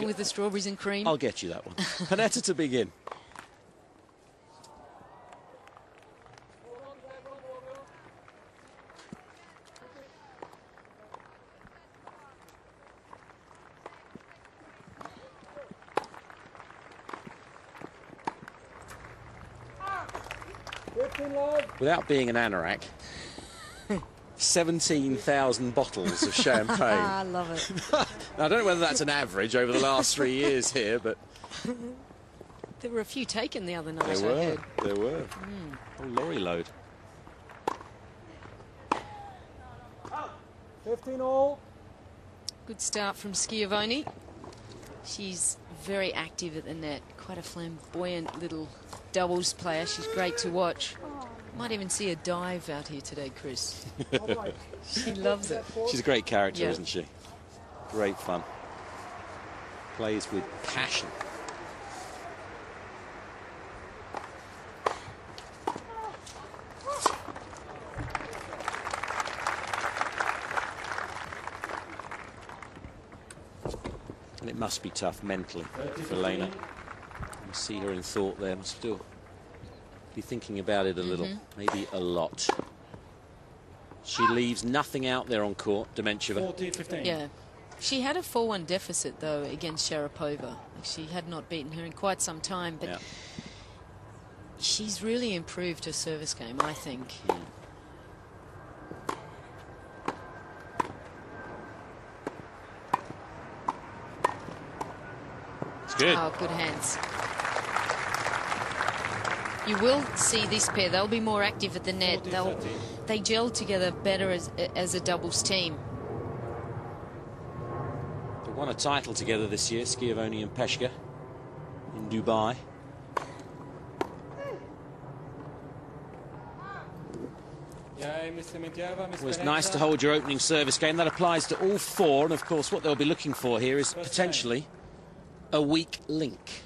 with the strawberries and cream. I'll get you that one. Pennetta to begin. Without being an anorak, 17,000 bottles of champagne. I love it. Now, I don't know whether that's an average over the last 3 years here, but... There were a few taken the other night, There were. Oh, lorry load. 15 all. Good start from Schiavone. She's very active at the net. Quite a flamboyant little doubles player. She's great to watch. Might even see a dive out here today, Chris. She loves it. She's a great character, isn't she? Great fun. Plays with passion. And it must be tough mentally for Lena. You see her in thought there, must still be thinking about it a little, maybe a lot. She leaves nothing out there on court, Dementieva. 14-15. Yeah. She had a 4-1 deficit, though, against Sharapova. She had not beaten her in quite some time, but she's really improved her service game, I think. It's good. Oh, good hands. You will see this pair. They'll be more active at the net. They gel together better as a doubles team. They won a title together this year, Schiavone and Peschke, in Dubai. Well, it's nice to hold your opening service game. That applies to all four, and of course what they'll be looking for here is potentially a weak link.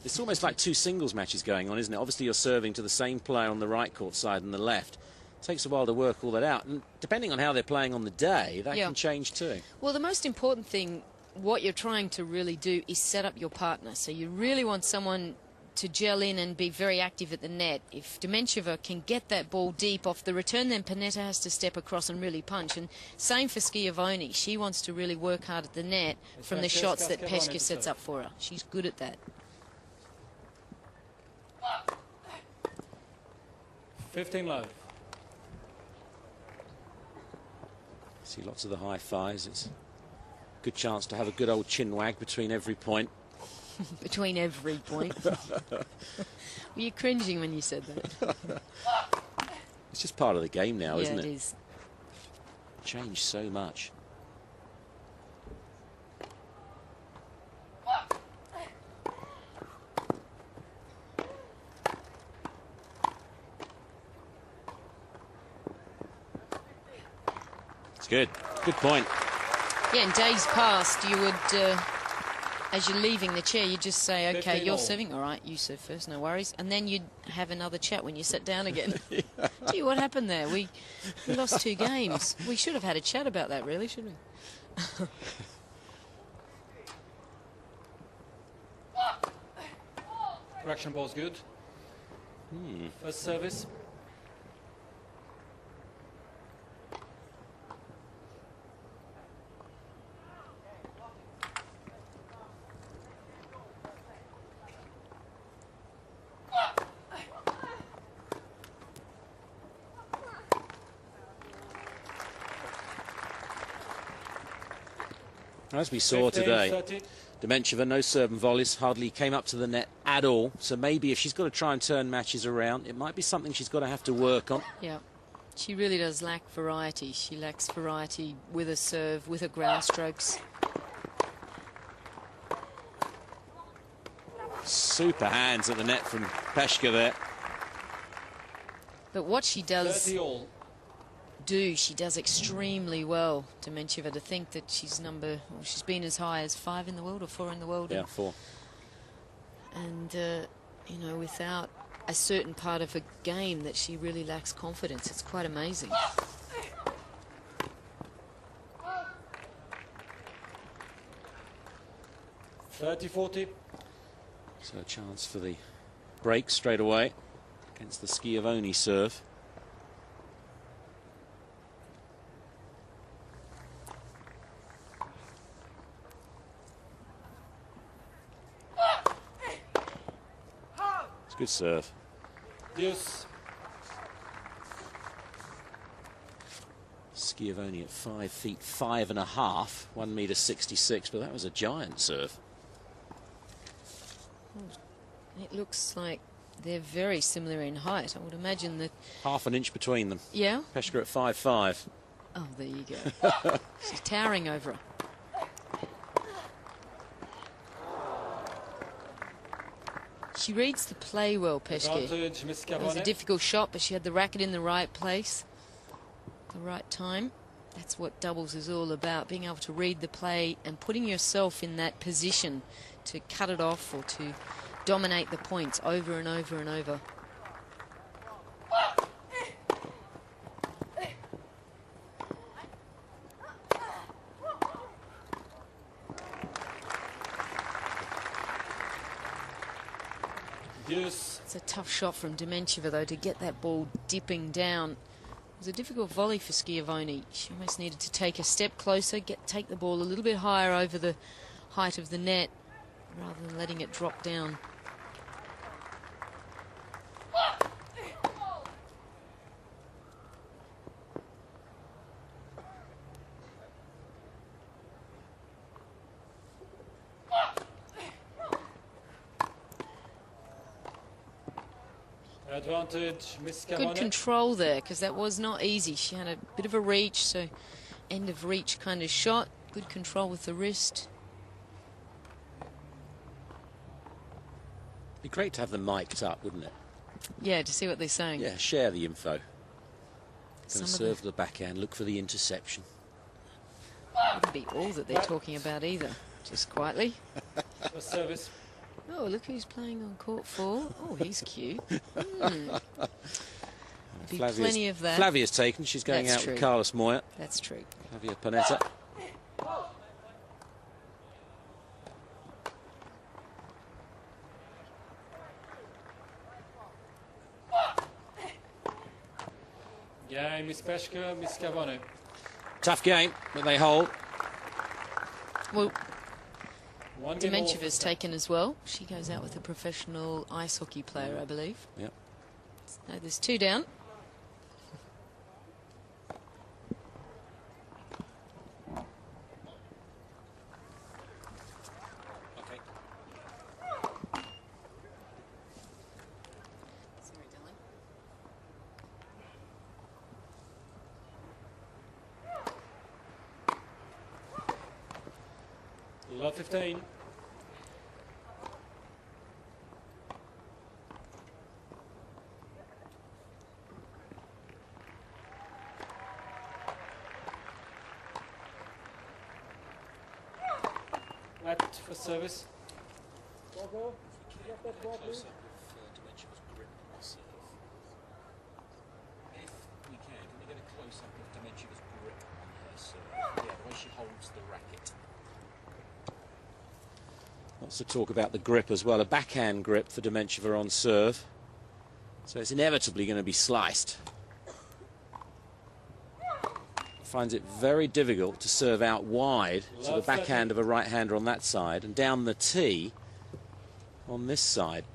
It's almost like two singles matches going on, isn't it? Obviously you're serving to the same player on the right court side and the left. It takes a while to work all that out, and depending on how they're playing on the day, that can change too. Well, the most important thing, what you're trying to really do, is set up your partner. So you really want someone to gel in and be very active at the net. If Dementieva can get that ball deep off the return, then Pennetta has to step across and really punch. And same for Schiavone. She wants to really work hard at the net from the shots that Peschke sets up for her. She's good at that. 15 low. See lots of the high fives. It's a good chance to have a good old chin wag between every point. Between every point. Were you cringing when you said that? It's just part of the game now, isn't it? Yeah, it is. Changed so much. It's good. Good point. Yeah, in days past, you would... as you're leaving the chair, you just say, OK, you're serving. All right, you serve first, no worries. And then you'd have another chat when you sat down again. Gee, what happened there? We lost 2 games. We should have had a chat about that, really, shouldn't we? Correction ball's good. First service. As we saw today, Dementieva, no serve and volleys, hardly came up to the net at all. So maybe if she's got to try and turn matches around, it might be something she's got to have to work on. Yeah, she really does lack variety. She lacks variety with her serve, with her ground strokes. Super hands at the net from Peschke there. But what she does she does extremely well. Dementieva, to think that she's she's been as high as 5 in the world or 4 in the world. Yeah, 4. And you know, without a certain part of her game that she really lacks confidence. It's quite amazing. 30-40. So a chance for the break straight away against the Schiavone serve. It's a good serve. Deuce. Schiavone at 5 feet 5.5, 1 meter 66, but that was a giant serve. It looks like they're very similar in height. I would imagine that. Half an inch between them. Yeah? Peschke at 5'5". Oh, there you go. She's towering over her. She reads the play well, Peschke. Advantage, Miss It was a Schiavone. difficult shot, but she had the racket in the right place, the right time. That's what doubles is all about, being able to read the play and putting yourself in that position to cut it off or to dominate the points over and over and over. Deuce. It's a tough shot from Dementieva, though, to get that ball dipping down. It was a difficult volley for Schiavone. She almost needed to take a step closer, take the ball a little bit higher over the height of the net, rather than letting it drop down. Advantage, Miss Schiavone. Good control there, because that was not easy. She had a bit of a reach, so end of reach kind of shot. Good control with the wrist. Be great to have them mic'd up, wouldn't it? Yeah, to see what they're saying. Yeah, share the info. Some Going to of serve the backhand, look for the interception. wouldn't be all that they're talking about either. Just quietly. For service. Oh, look who's playing on court 4. Oh, he's cute. Be plenty of that. Flavia's taken. She's going That's out true. with Carlos Moya. That's true. Flavia Pennetta. Game, Miss Peschke, Miss Schiavone. Tough game, but they hold. Well, One game all Dementjeva's for taken as well. She goes out with a professional ice hockey player, I believe. Yep. No, there's 2 down. Okay. Sorry, darling. Love 15. Wet for service. Close up of Dementjeva's grip on the serve. If we can we get a close up of Dementjeva's grip on her serve? Yeah, the way she holds the racket. Lots of talk about the grip as well. A backhand grip for Dementieva on serve. So it's inevitably going to be sliced. Finds it very difficult to serve out wide to the backhand of a right-hander on that side and down the tee on this side.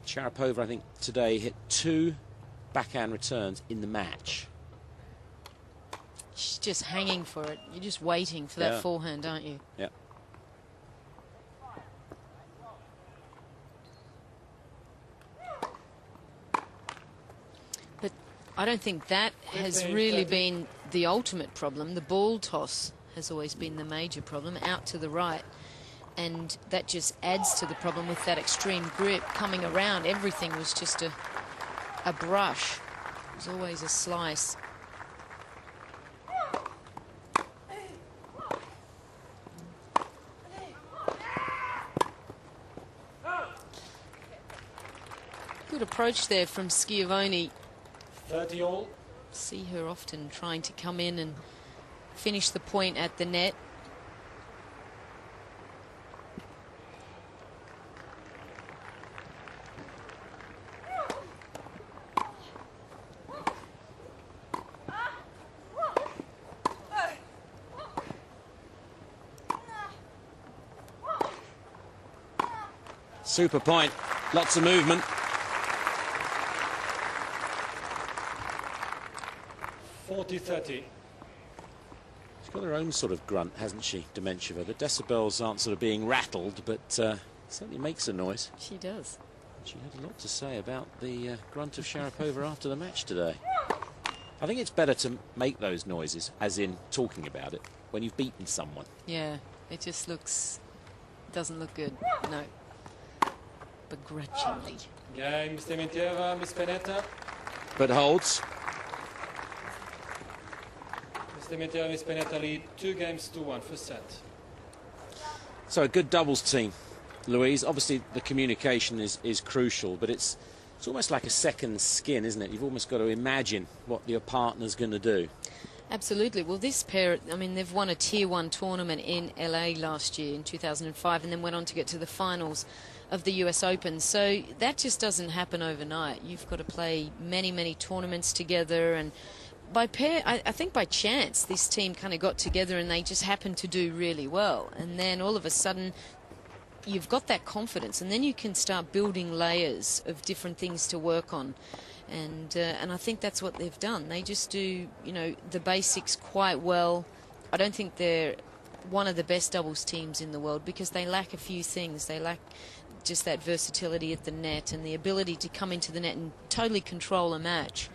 Sharapova, I think, today hit 2 backhand returns in the match. She's just hanging for it. You're just waiting for that forehand, aren't you? Yeah. But I don't think that has 15, really 30. been the ultimate problem. The ball toss has always been the major problem, out to the right. And that just adds to the problem with that extreme grip coming around. Everything was just a brush. It was always a slice. Good approach there from Schiavone. 30 all. See her often trying to come in and finish the point at the net. Super point. Lots of movement. 40-30. She's got her own sort of grunt, hasn't she, Dementieva? The decibels aren't sort of being rattled, but certainly makes a noise. She does. She had a lot to say about the grunt of Sharapova after the match today. I think it's better to make those noises, as in talking about it, when you've beaten someone. Yeah, it just doesn't look good, no. Begrudgingly. Game, Miss Dementieva, Miss Pennetta. But holds. Miss Dementieva, Miss Pennetta lead 2-1 first set. So a good doubles team, Louise. Obviously the communication is crucial, but it's almost like a second skin, isn't it? You've almost got to imagine what your partner's going to do. Absolutely. Well, this pair, I mean, they've won a Tier 1 tournament in LA last year in 2005 and then went on to get to the finals of the US Open. So that just doesn't happen overnight. You've got to play many, many tournaments together, and by pair, I think by chance, this team kind of got together and they just happened to do really well. And then all of a sudden, you've got that confidence, and then you can start building layers of different things to work on. And I think that's what they've done. They just do, you know, the basics quite well. I don't think they're one of the best doubles teams in the world because they lack a few things. They lack just that versatility at the net and the ability to come into the net and totally control a match.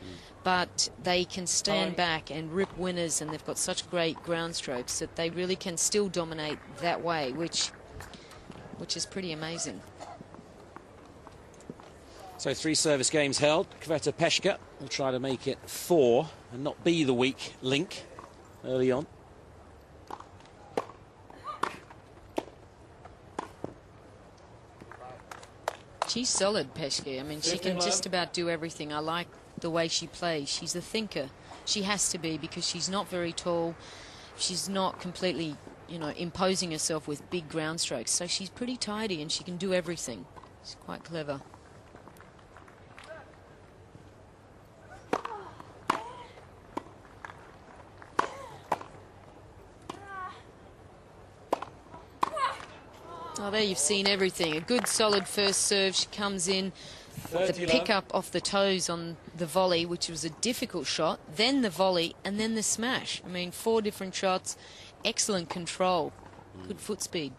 But they can stand back and rip winners, and they've got such great ground strokes that they really can still dominate that way, which is pretty amazing. So 3 service games held. Kveta Peschke will try to make it 4 and not be the weak link early on. She's solid, Peschke. I mean, she can just about do everything. I like the way she plays. She's a thinker. She has to be, because she's not very tall. She's not completely, you know, imposing herself with big ground strokes. So she's pretty tidy and she can do everything. She's quite clever. Oh, there you've seen everything. A good solid first serve. She comes in, the pick up off the toes on the volley, which was a difficult shot, then the volley, and then the smash. I mean, 4 different shots, excellent control, good foot speed.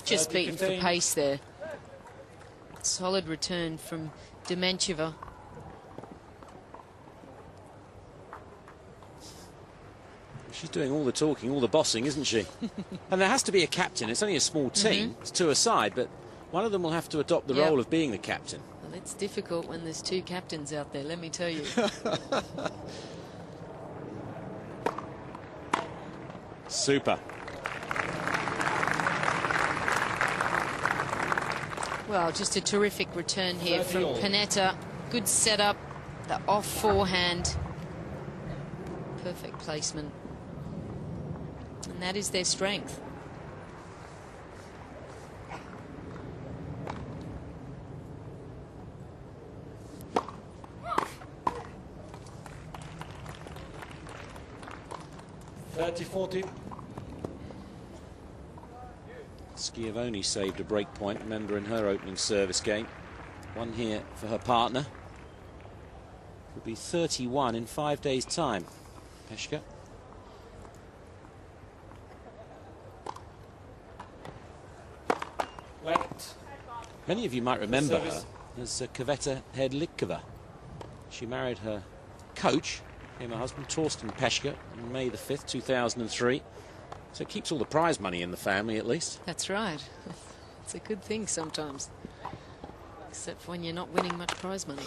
Just beaten for pace there. Solid return from Dementieva. She's doing all the talking, all the bossing, isn't she? And there has to be a captain. It's only a small team. It's 2 aside, but one of them will have to adopt the role of being the captain. Well, it's difficult when there's 2 captains out there, let me tell you. Super. Well, just a terrific return here from Pennetta. Good setup, the off forehand. Perfect placement. And that is their strength. (30-40). Schiavone saved a break point, remember, in her opening service game. One here for her partner. Could be 31 in 5 days' time. Peschke. Left. Many of you might remember her as Kveta Hedlikova. She married her coach, became her husband, Torsten Peschke, on May the 5th, 2003. So it keeps all the prize money in the family, at least. That's right. It's a good thing sometimes. Except when you're not winning much prize money.